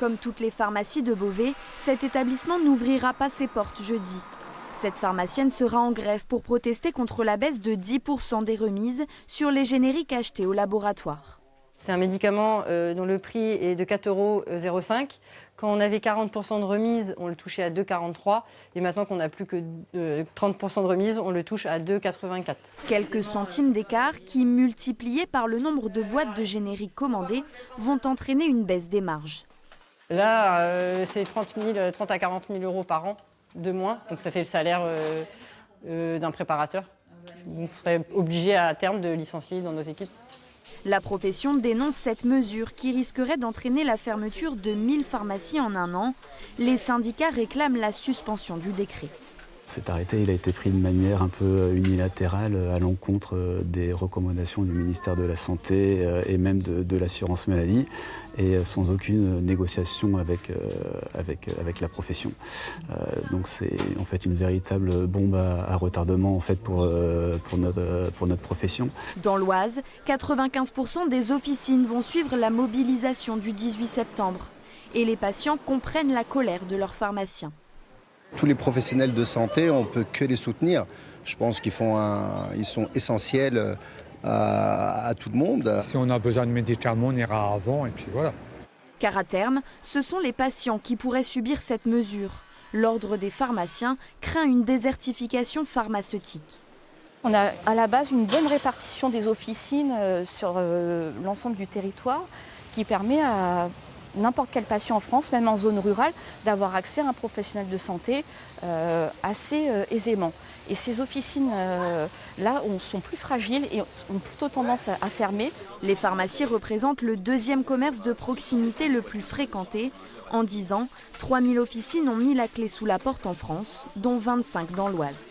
Comme toutes les pharmacies de Beauvais, cet établissement n'ouvrira pas ses portes jeudi. Cette pharmacienne sera en grève pour protester contre la baisse de 10% des remises sur les génériques achetés au laboratoire. C'est un médicament dont le prix est de 4,05 €. Quand on avait 40% de remise, on le touchait à 2,43 €. Et maintenant qu'on n'a plus que 30% de remise, on le touche à 2,84 €. Quelques centimes d'écart qui, multipliés par le nombre de boîtes de génériques commandées, vont entraîner une baisse des marges. Là, c'est 30 à 40 000 € par an de moins. Donc ça fait le salaire d'un préparateur. On serait obligé à terme de licencier dans nos équipes. La profession dénonce cette mesure qui risquerait d'entraîner la fermeture de 1000 pharmacies en un an. Les syndicats réclament la suspension du décret. Cet arrêté il a été pris de manière un peu unilatérale à l'encontre des recommandations du ministère de la Santé et même de l'assurance maladie et sans aucune négociation avec la profession. Donc c'est en fait une véritable bombe à retardement en fait, pour notre profession. Dans l'Oise, 95% des officines vont suivre la mobilisation du 18 septembre. Et les patients comprennent la colère de leurs pharmaciens. Tous les professionnels de santé, on ne peut que les soutenir. Je pense qu'ils sont essentiels à tout le monde. Si on a besoin de médicaments, on ira avant et puis voilà. Car à terme, ce sont les patients qui pourraient subir cette mesure. L'ordre des pharmaciens craint une désertification pharmaceutique. On a à la base une bonne répartition des officines sur l'ensemble du territoire qui permet à n'importe quel patient en France, même en zone rurale, d'avoir accès à un professionnel de santé assez aisément. Et ces officines-là sont plus fragiles et ont plutôt tendance à fermer. Les pharmacies représentent le deuxième commerce de proximité le plus fréquenté. En 10 ans, 3000 officines ont mis la clé sous la porte en France, dont 25 dans l'Oise.